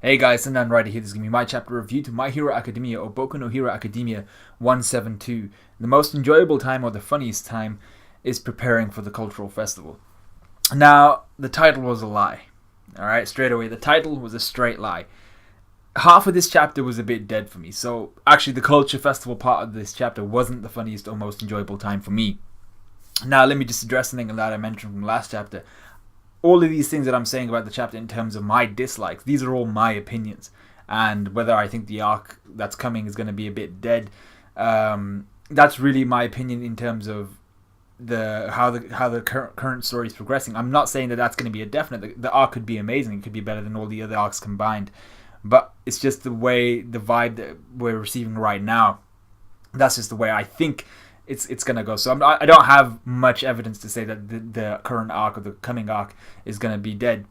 Hey guys, Sandan Rider here. This is going to be my chapter review to My Hero Academia or Boku no Hero Academia 172. The most enjoyable time or the funniest time is preparing for the cultural festival. Now, the title was a lie. Alright, straight away, the title was a straight lie. Half of this chapter was a bit dead for me, so actually the culture festival part of this chapter wasn't the funniest or most enjoyable time for me. Now, let me just address something that I mentioned from the last chapter. All of these things that I'm saying about the chapter in terms of my dislikes, these are all my opinions. And whether I think the arc that's coming is going to be a bit dead, that's really my opinion in terms of how the current story is progressing. I'm not saying that that's going to be a definite. The arc could be amazing. It could be better than all the other arcs combined. But it's just the vibe that we're receiving right now. That's just the way I think it's gonna go. So I don't have much evidence to say that the current arc or the coming arc is gonna be dead,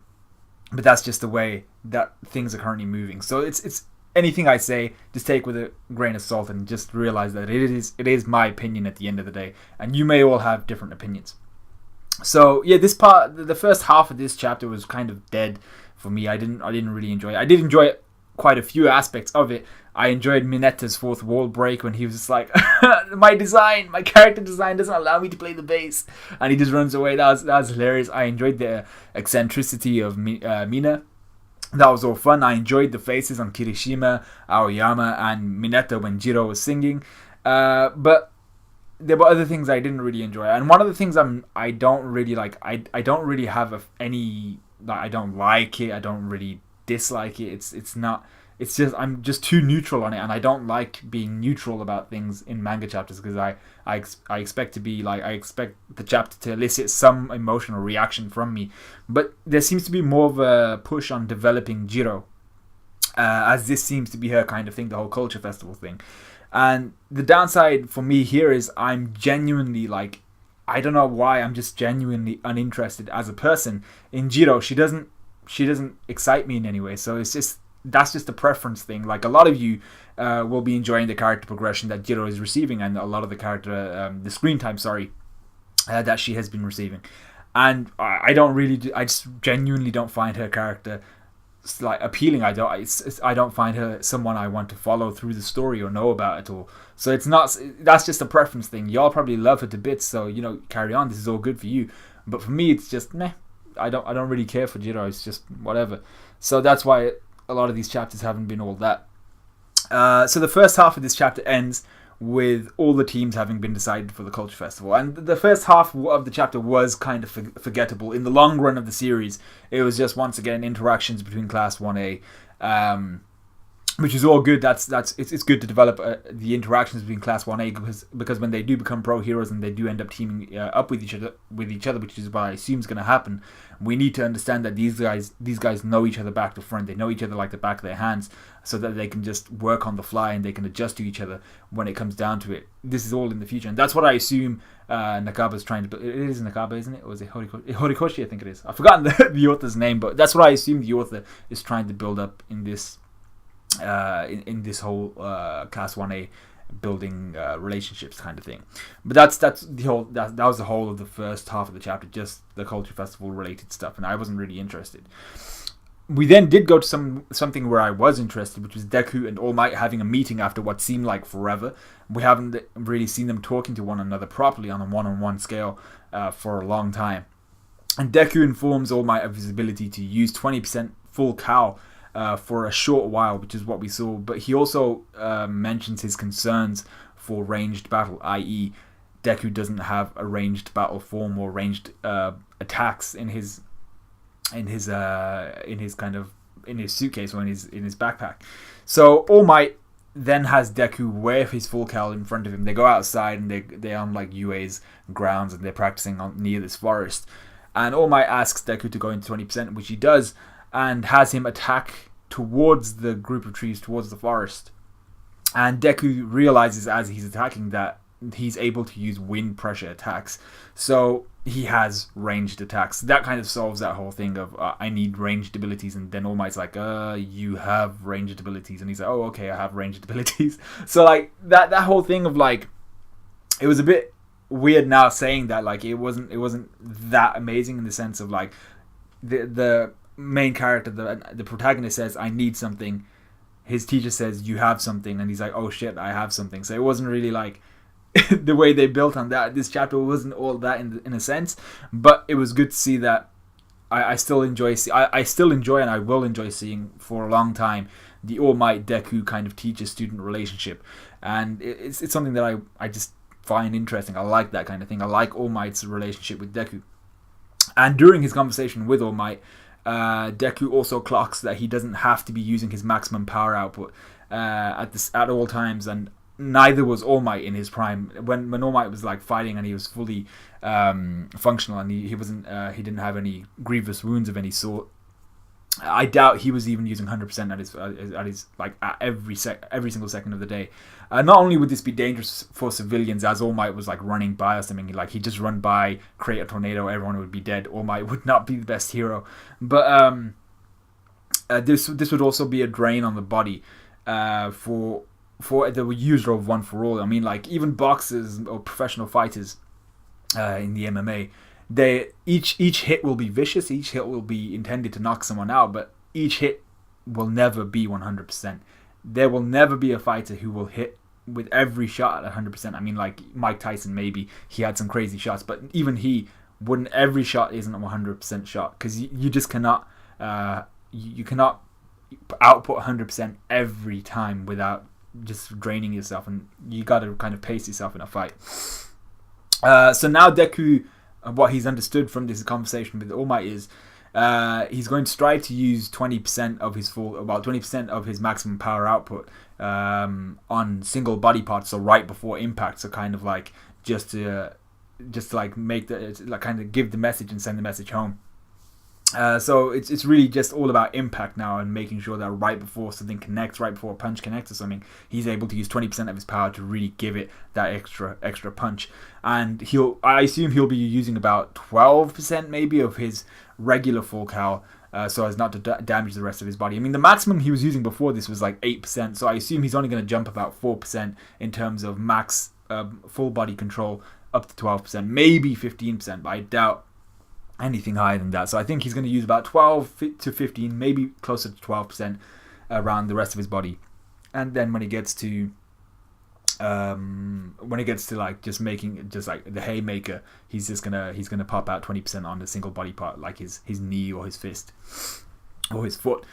but that's just the way that things are currently moving. So it's anything I say, just take with a grain of salt and just realize that it is my opinion at the end of the day, and you may all have different opinions. So yeah, this part, the first half of this chapter was kind of dead for me. I didn't really enjoy it. I did enjoy quite a few aspects of it. I enjoyed Mineta's fourth wall break when he was just like, my character design doesn't allow me to play the bass, and he just runs away. That was hilarious. I enjoyed the eccentricity of Mina. That was all fun. I enjoyed the faces on Kirishima, Aoyama, and Mineta when Jiro was singing. But there were other things I didn't really enjoy, and one of the things I don't really like. I don't really have any. I don't like it. I don't really dislike it. It's not. It's just I'm just too neutral on it, and I don't like being neutral about things in manga chapters because I expect to be like I expect the chapter to elicit some emotional reaction from me, but there seems to be more of a push on developing Jiro, as this seems to be her kind of thing, the whole culture festival thing, and the downside for me here is I'm genuinely like I don't know why I'm just genuinely uninterested as a person in Jiro. She doesn't excite me in any way, so that's just a preference thing. Like a lot of you will be enjoying the character progression that Jiro is receiving, and a lot of the screen time, that she has been receiving. And I just genuinely don't find her character like appealing. I don't find her someone I want to follow through the story or know about at all. So that's just a preference thing. Y'all probably love her to bits, so carry on. This is all good for you. But for me, it's just meh. I don't really care for Jiro. It's just whatever. So that's why a lot of these chapters haven't been all that. So the first half of this chapter ends with all the teams having been decided for the Culture Festival. And the first half of the chapter was kind of forgettable. In the long run of the series, it was just, once again, interactions between Class 1A, which is all good. It's good to develop the interactions between Class 1A because when they do become pro heroes and they do end up teaming up with each other, which is what I assume is going to happen, we need to understand that these guys know each other back to front. They know each other like the back of their hands, so that they can just work on the fly and they can adjust to each other when it comes down to it. This is all in the future, and that's what I assume Nakaba's trying to. It is Nakaba, isn't it? Or is it Horikoshi? I think it is. I've forgotten the author's name, but that's what I assume the author is trying to build up in this. In this whole Class 1A building relationships kind of thing. But that's the whole that was the whole of the first half of the chapter, just the Culture Festival related stuff, and I wasn't really interested. We then did go to something where I was interested, which was Deku and All Might having a meeting after what seemed like forever. We haven't really seen them talking to one another properly on a one-on-one scale for a long time. And Deku informs All Might of his ability to use 20% full cow for a short while, which is what we saw. But he also mentions his concerns for ranged battle, i.e., Deku doesn't have a ranged battle form or ranged attacks in his suitcase or in his backpack. So All Might then has Deku wear his full cowl in front of him. They go outside and they're on like UA's grounds and they're practicing near this forest. And All Might asks Deku to go into 20%, which he does, and has him attack towards the group of trees, towards the forest. And Deku realizes as he's attacking that he's able to use wind pressure attacks. So he has ranged attacks. That kind of solves that whole thing of I need ranged abilities. And then All Might's like, you have ranged abilities. And he's like, oh, okay, I have ranged abilities. So like that whole thing of like, it was a bit weird now saying that like it wasn't that amazing in the sense of like the main character, the protagonist says, "I need something." His teacher says, "You have something," and he's like, "Oh shit, I have something." So it wasn't really like the way they built on that. This chapter wasn't all that in a sense, but it was good to see that. I still enjoy. I still enjoy, and I will enjoy seeing for a long time the All Might Deku kind of teacher-student relationship, and it's something that I just find interesting. I like that kind of thing. I like All Might's relationship with Deku, and during his conversation with All Might, Deku also clocks that he doesn't have to be using his maximum power output at all times, and neither was All Might in his prime. When All Might was like fighting and he was fully functional and he wasn't he didn't have any grievous wounds of any sort, I doubt he was even using 100% at his like at every single second of the day. Not only would this be dangerous for civilians, as All Might was like running by or something, like he'd just run by, create a tornado, everyone would be dead. All Might would not be the best hero, but this would also be a drain on the body for the user of One for All. I mean, like even boxers or professional fighters in the MMA, each hit will be vicious. Each hit will be intended to knock someone out, but each hit will never be 100%. There will never be a fighter who will hit with every shot at 100%. I mean, like Mike Tyson, maybe he had some crazy shots, but even he wouldn't. Every shot isn't a 100% shot because you just cannot. You cannot output 100% every time without just draining yourself, and you got to kind of pace yourself in a fight. So now Deku, what he's understood from this conversation with All Might is he's going to strive to use 20% of his about 20% of his maximum power output on single body parts, so right before impact, so kind of like just to like make like kind of give the message and send the message home. So it's really just all about impact now and making sure that right before something connects, right before a punch connects or something, he's able to use 20% of his power to really give it that extra punch. And I assume he'll be using about 12% maybe of his regular full cal, so as not to damage the rest of his body. I mean, the maximum he was using before this was like 8%, so I assume he's only going to jump about 4% in terms of max full body control, up to 12%, maybe 15%, but I doubt anything higher than that. So I think he's going to use about 12 to 15, maybe closer to 12% around the rest of his body. And then when he gets to like just making just like the haymaker, he's gonna pop out 20% on the single body part, like his knee or his fist or his foot.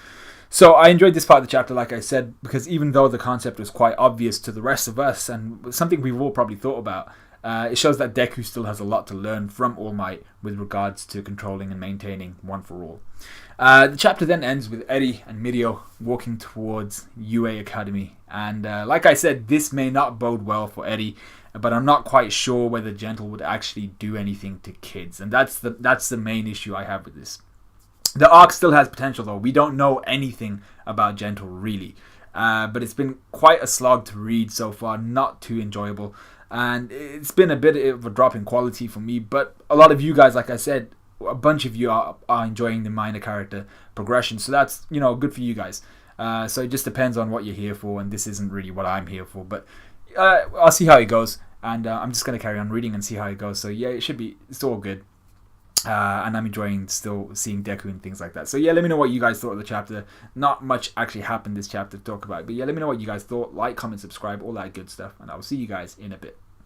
So I enjoyed this part of the chapter, like I said, because even though the concept was quite obvious to the rest of us and something we've all probably thought about, it shows that Deku still has a lot to learn from All Might with regards to controlling and maintaining One for All. The chapter then ends with Eri and Mirio walking towards UA Academy. And like I said, this may not bode well for Eri, but I'm not quite sure whether Gentle would actually do anything to kids. And that's the main issue I have with this. The arc still has potential though. We don't know anything about Gentle really. But it's been quite a slog to read so far, not too enjoyable. And it's been a bit of a drop in quality for me, but a lot of you guys, like I said, a bunch of you are enjoying the minor character progression, so that's, good for you guys. So it just depends on what you're here for, and this isn't really what I'm here for, but I'll see how it goes, and I'm just going to carry on reading and see how it goes. So yeah, it's all good. And I'm enjoying still seeing Deku and things like that. So yeah, let me know what you guys thought of the chapter. Not much actually happened this chapter to talk about, but yeah, let me know what you guys thought. Like, comment, subscribe, all that good stuff, and I will see you guys in a bit.